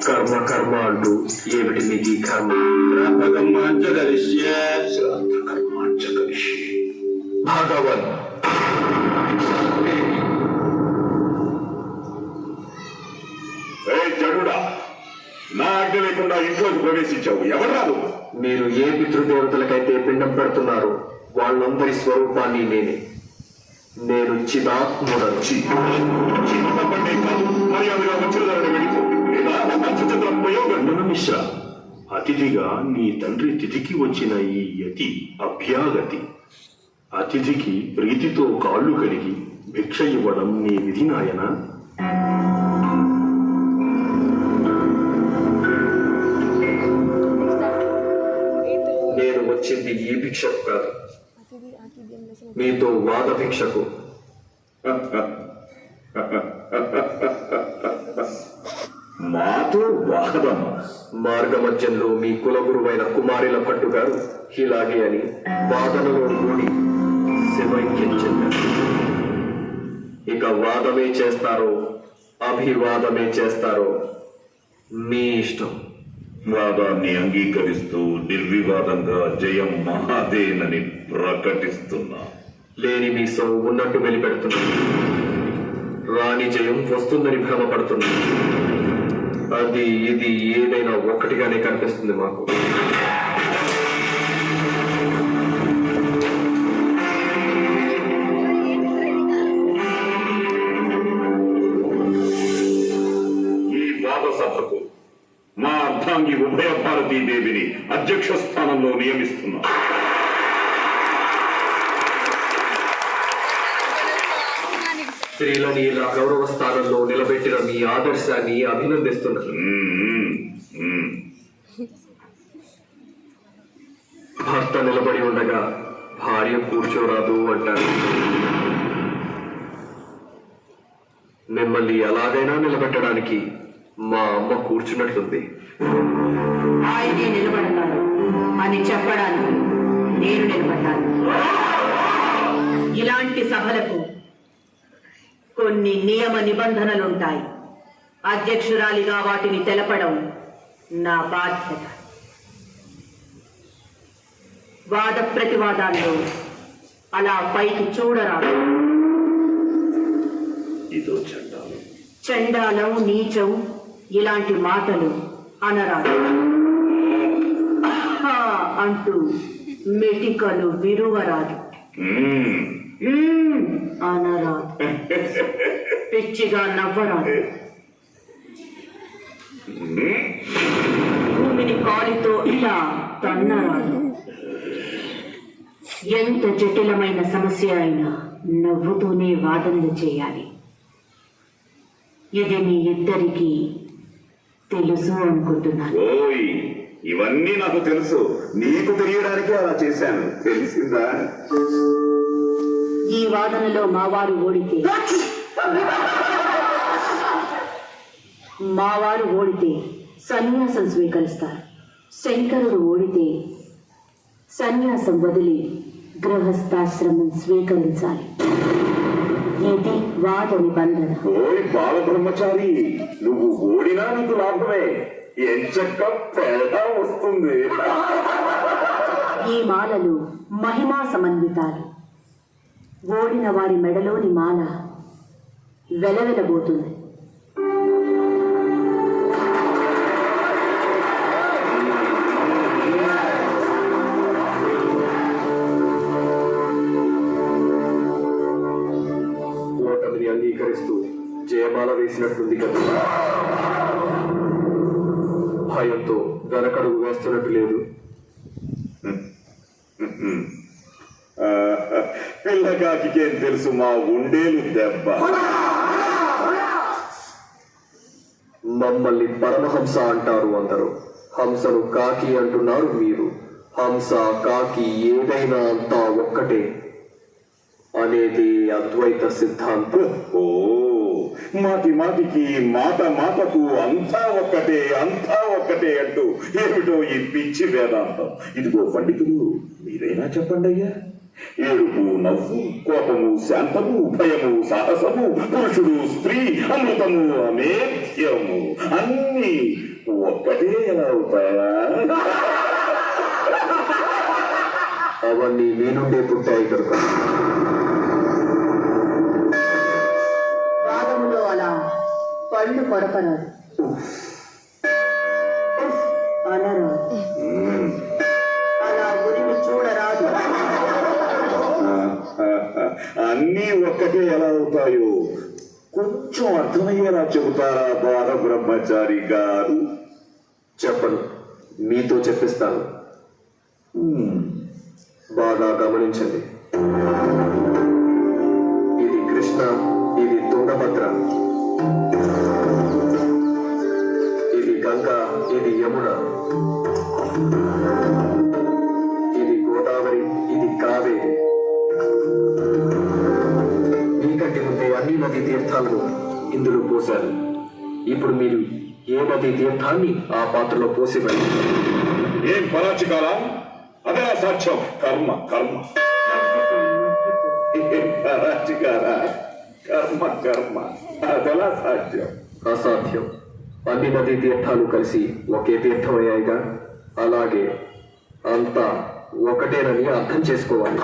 కర్మ కర్మ అంటూ ఏమిటి మీకు ఈ కర్మ? భగవన్ జడుడా, నా ఆజ్ఞ లేకుండా ఇంట్లోకి ప్రవేశించావు. ఎవరు? మీరు ఏ పితృదేవతలకైతే పిండం పెడుతున్నారో వాళ్ళందరి స్వరూపాన్ని నేనే. నేను చిదాత్ముడను. మిశ్ర, అతిథిగా నీ తండ్రి తిథికి వచ్చిన ఈ యతి అభ్యాగతి. అతిథికి ప్రీతితో కాళ్ళు కడిగి భిక్ష ఇవ్వడం నీ విధి నాయనా. నేను వచ్చింది ఈ భిక్షకు కాదు, మీతో వాద భిక్షకు. మాతో వాదం? మార్గమధ్యంలో మీ కులగురువైన కుమారిల భట్టు గారు ఇలాగే అని వాదనలో కూడి శివైక్యం చెందారు. ఇక వాదమే చేస్తారో అభివాదమే చేస్తారో మీ ఇష్టం. వాదాన్ని అంగీకరిస్తూ నిర్వివాదంగా జయం మహాదేనని ప్రకటిస్తున్నా. లేని మీ సొమ్ము ఉన్నట్టు వెలిపెడుతున్నాను. రాణి జయం వస్తుందని భ్రమపడుతున్నాను. అది ఇది ఏదైనా ఒక్కటిగానే కనిపిస్తుంది మాకు. ఈ వాద సభకు మా అర్ధాంగి ఉభయ భారతీ దేవిని అధ్యక్ష స్థానంలో నియమిస్తున్నా. స్త్రీలని ఇలా గౌరవ స్థానంలో నిలబెట్టిన మీ ఆదర్శాన్ని అభినందిస్తున్నాను. భర్త నిలబడి ఉండగా భార్య కూర్చోరాదు అంటారు. మిమ్మల్ని ఎలాగైనా నిలబెట్టడానికి మా అమ్మ కూర్చున్నట్లుంది. ఆయనే నిలబడతాను అని చెప్పడానికి నేను నిలబడ్డాను. ఇలాంటి సభలకు కొన్ని నియమ నిబంధనలుంటాయి. అధ్యక్షురాలిగా వాటిని తెలపడం నా బాధ్యత. వాద ప్రతివాదాల్లో అలా పైకి చూడరాదు. ఇదో చండాలం. చండాలం, నీచం ఇలాంటి మాటలు అనరాదు. అంటూ మెటికలు విరువరాదు. అనరాదు. పిచ్చిగా నవ్వరాదు. భూమిని కాలితో ఇలా తన్నరాదు. ఎంత జటిలమైన సమస్య అయినా నవ్వుతూనే వాదనలు చేయాలి. ఇది మీ ఇద్దరికీ తెలుసు అనుకుంటున్నాను. ఓయ్, ఇవన్నీ నాకు తెలుసు. నీకు తెలియడానికి అలా చేశాను, తెలిసిందా? ఈ వాదనలో మావారు ఓడితే సన్యాసం స్వీకరిస్తారు. శంకరుడు ఓడితే సన్యాసం వదిలి గృహస్థాశ్రమం స్వీకరించాలి. ఇది వాద నిబంధన. ఓయ్ బాలబ్రహ్మచారి, నువ్వు ఓడినా నీకు లాభమే. ఎంచక్క తేడా వస్తుంది. ఈ మాలలు మహిమా సమన్వితాలు. ఓడిన వారి మెడలోని మాల వెలవెలబోతుంది. ఓటమిని అంగీకరిస్తూ జయమాల వేసినట్లుంది కదా. భయంతో వెనకడుగు వేస్తున్నట్టు లేదు. పిల్లగాకికేం తెలుసు మా ఉండేలు దెబ్బ. మమ్మల్ని పరమహంస అంటారు అందరూ. హంసను కాకి అంటున్నారు మీరు. హంస కాకి ఏదైనా అంతా ఒక్కటే అనేది అద్వైత సిద్ధాంతం. ఓ, మాటికి మాటకు అంతా ఒక్కటే అంటూ ఏమిటో ఈ పిచ్చి వేదాంతం. ఇదిగో పండితులు, మీరైనా చెప్పండి అయ్యా. ఏడుపు నవ్వు, కోపము శాంతము, భయము సాహసము, పురుషుడు స్త్రీ, అమృతము అమేధ్యము అన్నీ ఒక్కటే ఎలా అవుతాయా? అవన్నీ మీ నుండే పుట్టాయి కనుక. వాదములో అలా పళ్ళు కొరకరాదు, అనరాదు, అలా గురిని చూడరాదు. అన్నీ ఒక్కటే ఎలా అవుతాయో కొంచెం అర్థమయ్యేలా చెబుతారా బాల బ్రహ్మచారి గారు? చెప్పను, మీతో చెప్పిస్తాను. బాగా గమనించండి. ఇది కృష్ణ, ఇది తుంగభద్ర, ఇది గంగా, ఇది యమున, ఇది గోదావరి, ఇది కావేరి. మీకంటే ముందే అన్ని నదీ తీర్థాలను ఇందులో పోశారు. ఇప్పుడు మీరు ఏ నదీ తీర్థాన్ని ఆ పాత్రలో పోసివ్వండి. ఏం పరాచికాలా? అదే సాక్ష్యం. కర్మ కర్మ పరాచికారా? కర్మ కర్మ అదెలా సాధ్యం? అసాధ్యం. అన్ని నదీ తీర్థాలు కలిసి ఒకే తీర్థం అయ్యాయిగా. అలాగే అంతా ఒకటేనని అర్థం చేసుకోవాలి.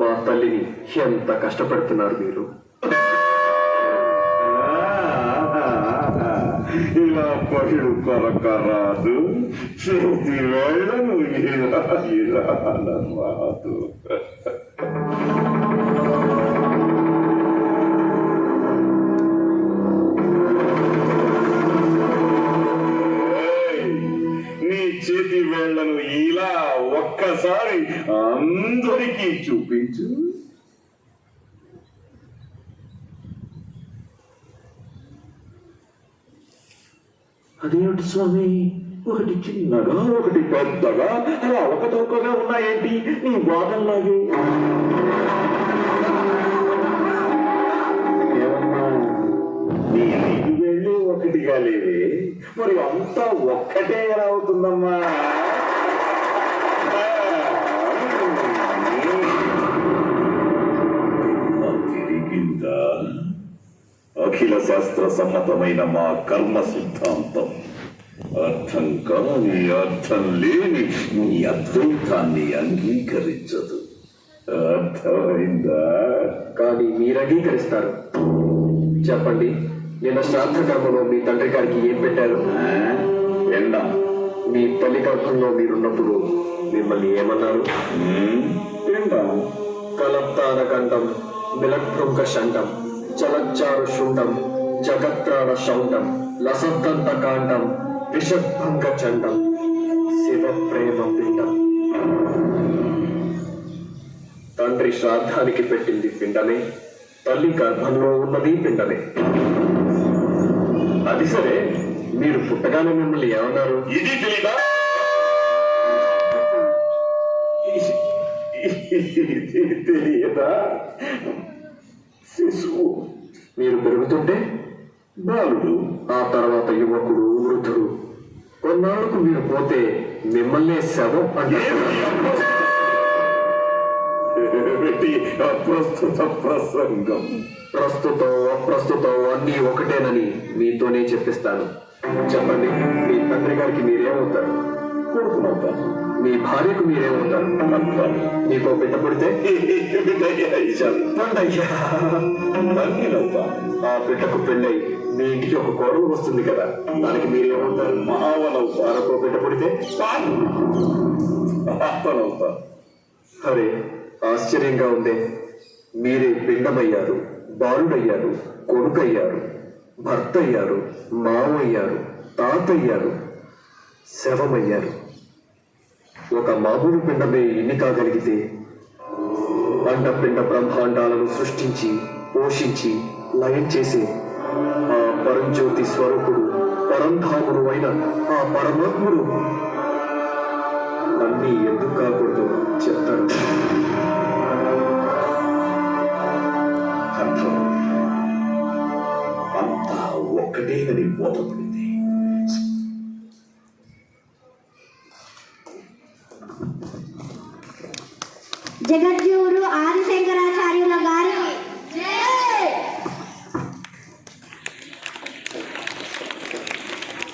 మా తల్లిని ఎంత కష్టపడుతున్నారు మీరు. ఇలా పశుడు కొరక రాదు, చేతి వేళ్లను ఇలా ఇలా రాదు. నీ చేతి వేళ్లను ఇలా ఒక్కసారి అందరికీ చూపించు. అదేమిటి స్వామి, ఒకటి చిన్నగా ఒకటి పెద్దగా అలా ఒకతొక్కగా ఉన్నాయేంటి నీ వాదనలాగే? నీ 5 వేళ్ళు ఒకటిగా లేవే, మరి అంతా ఒక్కటే ఎలా అవుతుందమ్మా? తిరిగిందా? అఖిల శాస్త్ర సమ్మతమైన మా కర్మ సిద్ధాంతం అర్థం కాని, అర్థం లేని నీ అద్వైతాన్ని అంగీకరించదు. అర్థమైందా? కానీ మీరు అంగీకరిస్తారు. చెప్పండి, నిన్న శ్రాద్ధ కర్మలో మీ తండ్రి గారికి ఏం పెట్టారు? ఎండా? మీ తల్లి గర్భంలో మీరున్నప్పుడు మిమ్మల్ని ఏమన్నారు? ఎండా? కలప్తానకండం, మిలభృంగ శండం, చలచ్చారు శుండం, జగత్రాణ శౌండం, లసద్దంత కాండం, విషద్భంగ చండం, శివ ప్రేమ పిండం. తండ్రి శ్రాద్ధానికి పెట్టింది పిండమే, తల్లి గర్భంలో ఉన్నది పిండమే. అది సరే, మీరు పుట్టగానే మిమ్మల్ని ఏమన్నారు? ఇది తెలీదా? తెలియదా? శిశువు. మీరు పెరుగుతుంటే బాలుడు, ఆ తర్వాత యువకుడు, వృద్ధుడు. కొన్నాళ్లకు మీరు పోతే మిమ్మల్నే శవం అంటారు. ప్రస్తుత ప్రసంగం. ప్రస్తుతం అప్రస్తుతం అన్నీ ఒకటేనని మీతోనే చెప్పిస్తాను. చెప్పండి, మీ తండ్రి గారికి మీరేమవుతారు? కొడుకునవుతాను. మీ భార్యకు మీరేమవుతారు? మీకో బిడ్డ పుడితే ఆ బిడ్డకు పెళ్ళై మీ ఇంటికి ఒక కోడలు వస్తుంది కదా, దానికి మీరేమవుతారు? మావనవుతాను. మరొక బిడ్డ పుడితే అత్తనవుతాను. అరే, ఆశ్చర్యంగా ఉందే. మీరే పిండమయ్యారు, బాలుడయ్యారు, కొడుకయ్యారు, భర్త అయ్యారు, మావయ్యారు, తాతయ్యారు, శవమయ్యారు. ఒక మామూలు పిండమే ఇన్ని కాగలిగితే అండపిండ బ్రహ్మాండాలను సృష్టించి, పోషించి, లయం చేసే ఆ పరంజ్యోతి స్వరూపుడు, పరంధాముడు అయిన ఆ పరమాత్ముడు అన్నీ ఎందుకు కాకూడదు చెప్తారు. అంతా ఒక్క జగద్గురు 6